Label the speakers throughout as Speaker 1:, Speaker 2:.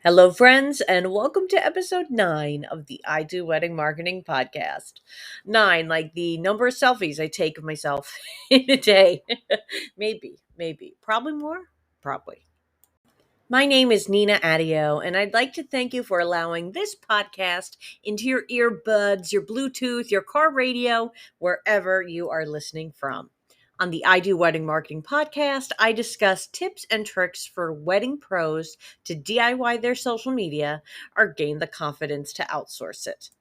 Speaker 1: Hello, friends, and welcome to episode 9 of the I Do Wedding Marketing Podcast. 9, like the number of selfies I take of myself in a day. maybe. Probably more? Probably. My name is Nina Adio, and I'd like to thank you for allowing this podcast into your earbuds, your Bluetooth, your car radio, wherever you are listening from. On the I Do Wedding Marketing Podcast, I discuss tips and tricks for wedding pros to DIY their social media or gain the confidence to outsource it.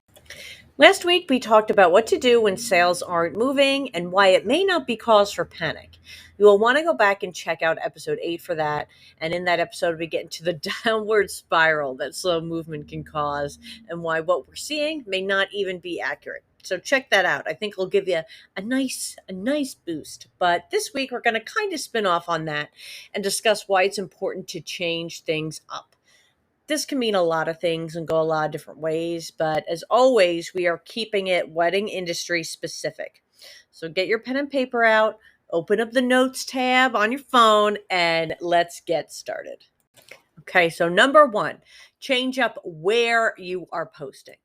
Speaker 1: Last week, we talked about what to do when sales aren't moving and why it may not be cause for panic. You will want to go back and check out episode 8 for that. And in that episode, we get into the downward spiral that slow movement can cause and why what we're seeing may not even be accurate. So check that out. I think it'll give you a nice boost. But this week we're going to kind of spin off on that and discuss why it's important to change things up. This can mean a lot of things and go a lot of different ways, but as always, we are keeping it wedding industry specific. So get your pen and paper out, open up the notes tab on your phone, and let's get started. Okay, so number one, change up where you are posting.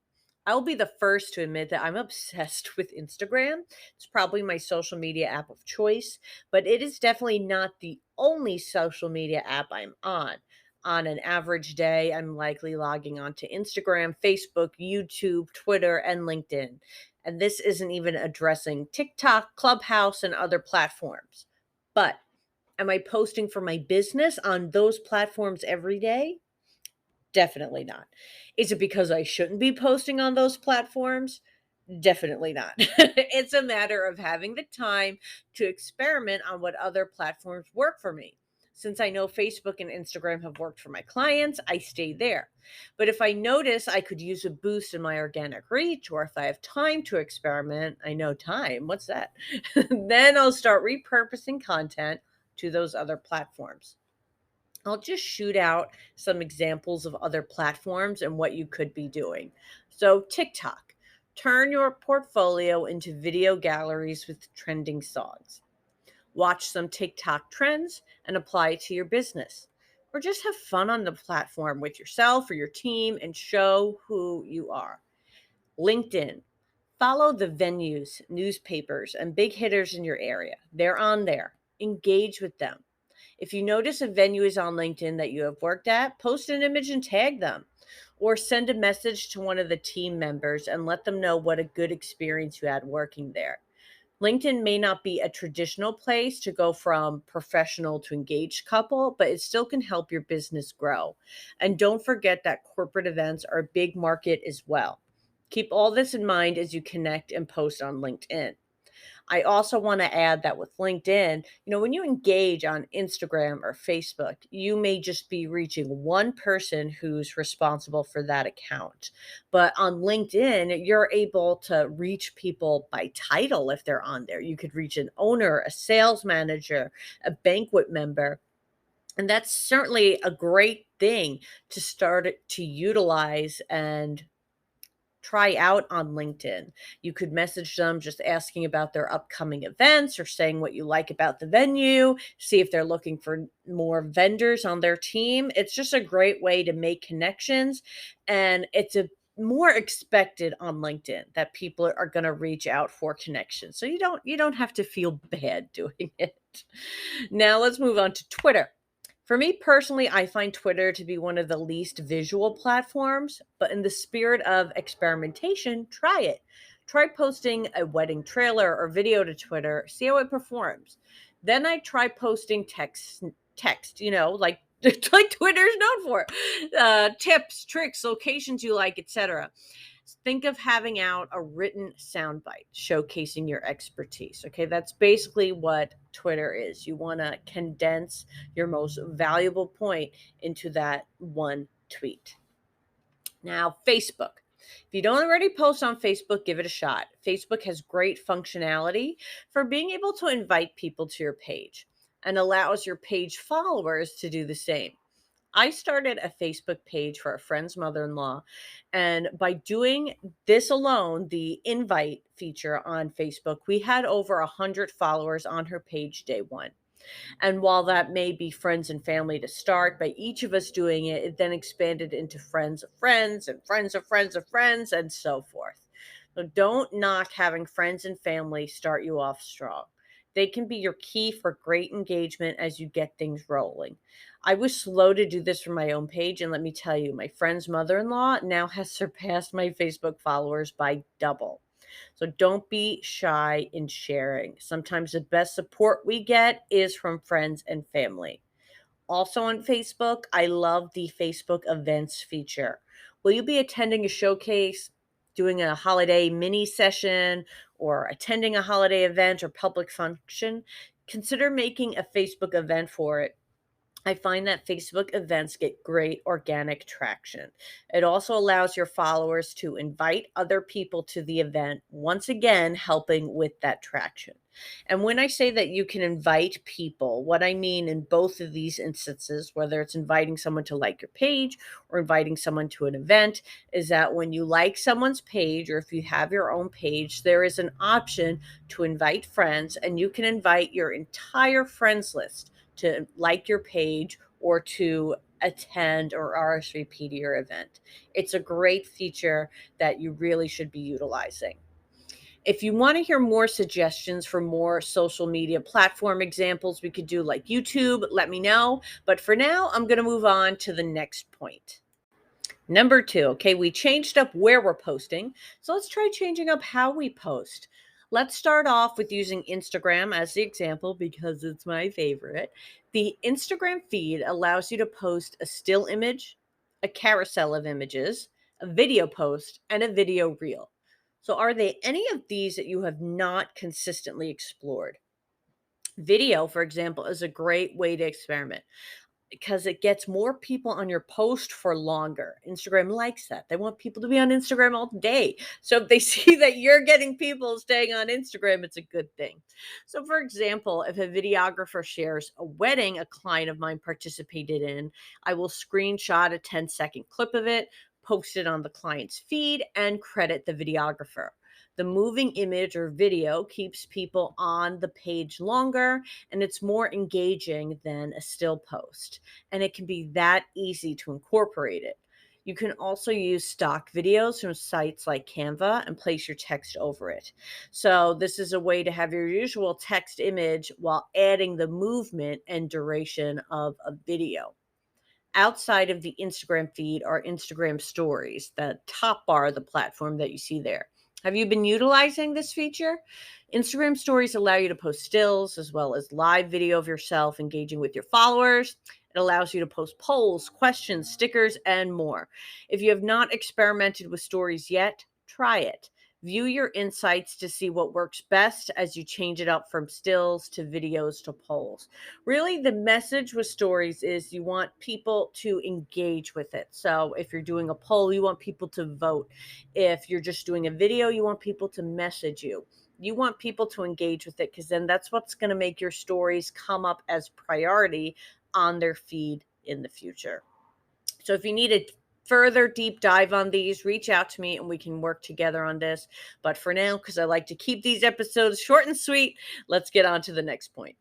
Speaker 1: I will be the first to admit that I'm obsessed with Instagram. It's probably my social media app of choice, but it is definitely not the only social media app I'm on. On an average day, I'm likely logging onto Instagram, Facebook, YouTube, Twitter, and LinkedIn. And this isn't even addressing TikTok, Clubhouse, and other platforms. But am I posting for my business on those platforms every day? Definitely not. Is it because I shouldn't be posting on those platforms? Definitely not. It's a matter of having the time to experiment on what other platforms work for me. Since I know Facebook and Instagram have worked for my clients, I stay there. But if I notice I could use a boost in my organic reach, or if I have time to experiment, I know time, what's that? Then I'll start repurposing content to those other platforms. I'll just shoot out some examples of other platforms and what you could be doing. So, TikTok, turn your portfolio into video galleries with trending songs. Watch some TikTok trends and apply it to your business. Or just have fun on the platform with yourself or your team and show who you are. LinkedIn, follow the venues, newspapers, and big hitters in your area. They're on there. Engage with them. If you notice a venue is on LinkedIn that you have worked at, post an image and tag them. Or send a message to one of the team members and let them know what a good experience you had working there. LinkedIn may not be a traditional place to go from professional to engaged couple, but it still can help your business grow. And don't forget that corporate events are a big market as well. Keep all this in mind as you connect and post on LinkedIn. I also want to add that with LinkedIn, when you engage on Instagram or Facebook, you may just be reaching one person who's responsible for that account. But on LinkedIn, you're able to reach people by title if they're on there. You could reach an owner, a sales manager, a banquet member. And that's certainly a great thing to start to utilize and try out on LinkedIn. You could message them just asking about their upcoming events or saying what you like about the venue, see if they're looking for more vendors on their team. It's just a great way to make connections, and it's a more expected on LinkedIn that people are going to reach out for connections. So you don't have to feel bad doing it. Now let's move on to Twitter. For me personally, I find Twitter to be one of the least visual platforms, but in the spirit of experimentation, try it. Try posting a wedding trailer or video to Twitter, see how it performs. Then I try posting text, like Twitter's known for, tips, tricks, locations you like, etc. Think of having out a written soundbite showcasing your expertise. Okay, that's basically what Twitter is. You want to condense your most valuable point into that one tweet. Now, Facebook. If you don't already post on Facebook, give it a shot. Facebook has great functionality for being able to invite people to your page and allows your page followers to do the same. I started a Facebook page for a friend's mother-in-law, and by doing this alone, the invite feature on Facebook, we had over 100 followers on her page day one. And while that may be friends and family to start, by each of us doing it, it then expanded into friends of friends and friends of friends of friends and so forth. So don't knock having friends and family start you off strong. They can be your key for great engagement as you get things rolling. I was slow to do this for my own page, and let me tell you, my friend's mother in law now has surpassed my Facebook followers by double. So don't be shy in sharing. Sometimes the best support we get is from friends and family. Also on Facebook, I love the Facebook events feature. Will you be attending a showcase, doing a holiday mini session, or attending a holiday event or public function? Consider making a Facebook event for it. I find that Facebook events get great organic traction. It also allows your followers to invite other people to the event, once again, helping with that traction. And when I say that you can invite people, what I mean in both of these instances, whether it's inviting someone to like your page or inviting someone to an event, is that when you like someone's page or if you have your own page, there is an option to invite friends, and you can invite your entire friends list to like your page or to attend or RSVP to your event. It's a great feature that you really should be utilizing. If you want to hear more suggestions for more social media platform examples, we could do like YouTube, let me know. But for now, I'm going to move on to the next point. Number two, okay, we changed up where we're posting. So let's try changing up how we post. Let's start off with using Instagram as the example because it's my favorite. The Instagram feed allows you to post a still image, a carousel of images, a video post, and a video reel. So, are there any of these that you have not consistently explored? Video, for example, is a great way to experiment because it gets more people on your post for longer. Instagram likes that. They want people to be on Instagram all day. So if they see that you're getting people staying on Instagram, it's a good thing. So, for example, if a videographer shares a wedding a client of mine participated in, I will screenshot a 10-second clip of it, post it on the client's feed, and credit the videographer. The moving image or video keeps people on the page longer, and it's more engaging than a still post. And it can be that easy to incorporate it. You can also use stock videos from sites like Canva and place your text over it. So, this is a way to have your usual text image while adding the movement and duration of a video. Outside of the Instagram feed are Instagram stories, the top bar of the platform that you see there. Have you been utilizing this feature? Instagram stories allow you to post stills as well as live video of yourself engaging with your followers. It allows you to post polls, questions, stickers, and more. If you have not experimented with stories yet, try it. View your insights to see what works best as you change it up from stills to videos to polls. Really, the message with stories is you want people to engage with it. So if you're doing a poll, you want people to vote. If you're just doing a video, you want people to message you. You want people to engage with it because then that's what's going to make your stories come up as priority on their feed in the future. So if you need a further deep dive on these, reach out to me and we can work together on this. But for now, because I like to keep these episodes short and sweet, let's get on to the next point.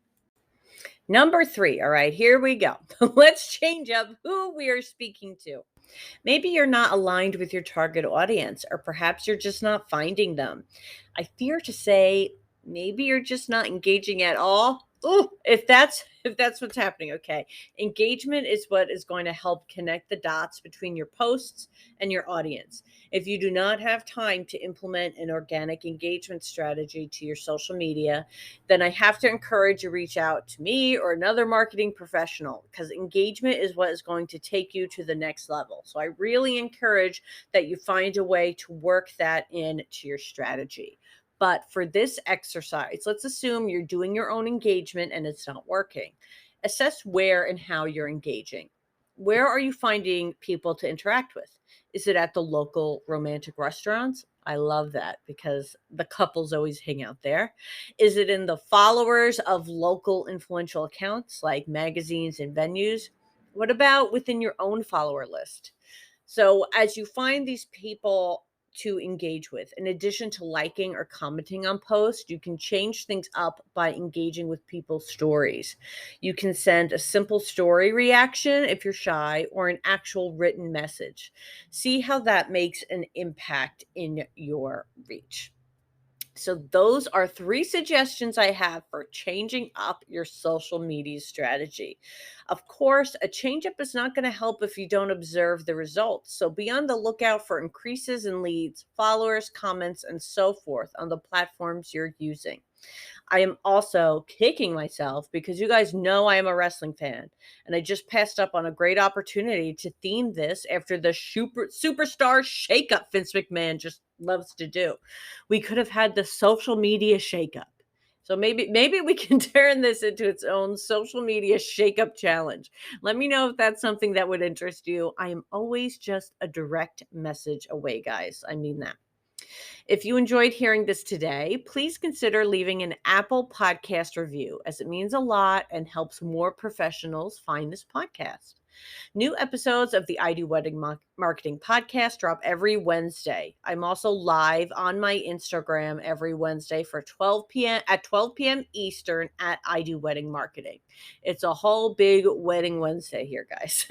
Speaker 1: Number three. All right, here we go. Let's change up who we are speaking to. Maybe you're not aligned with your target audience, or perhaps you're just not finding them. I fear to say, maybe you're just not engaging at all. Oh, if that's what's happening, okay. Engagement is what is going to help connect the dots between your posts and your audience. If you do not have time to implement an organic engagement strategy to your social media, then I have to encourage you reach out to me or another marketing professional because engagement is what is going to take you to the next level. So I really encourage that you find a way to work that into your strategy. But for this exercise, let's assume you're doing your own engagement and it's not working. Assess where and how you're engaging. Where are you finding people to interact with? Is it at the local romantic restaurants? I love that because the couples always hang out there. Is it in the followers of local influential accounts like magazines and venues? What about within your own follower list? So, as you find these people to engage with. In addition to liking or commenting on posts, you can change things up by engaging with people's stories. You can send a simple story reaction if you're shy, or an actual written message. See how that makes an impact in your reach. So, those are three suggestions I have for changing up your social media strategy. Of course, a change up is not going to help if you don't observe the results. So, be on the lookout for increases in leads, followers, comments, and so forth on the platforms you're using. I am also kicking myself because you guys know I am a wrestling fan, and I just passed up on a great opportunity to theme this after the superstar shakeup Vince McMahon just loves to do. We could have had the social media shakeup. So maybe we can turn this into its own social media shakeup challenge. Let me know if that's something that would interest you. I am always just a direct message away, guys. I mean that. If you enjoyed hearing this today, please consider leaving an Apple Podcast review, as it means a lot and helps more professionals find this podcast. New episodes of the I Do Wedding Marketing podcast drop every Wednesday. I'm also live on my Instagram every Wednesday for 12 p.m. Eastern at I Do Wedding Marketing. It's a whole big wedding Wednesday here, guys.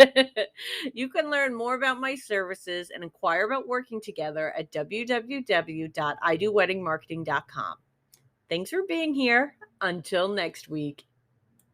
Speaker 1: You can learn more about my services and inquire about working together at www.idoweddingmarketing.com. Thanks for being here. Until next week.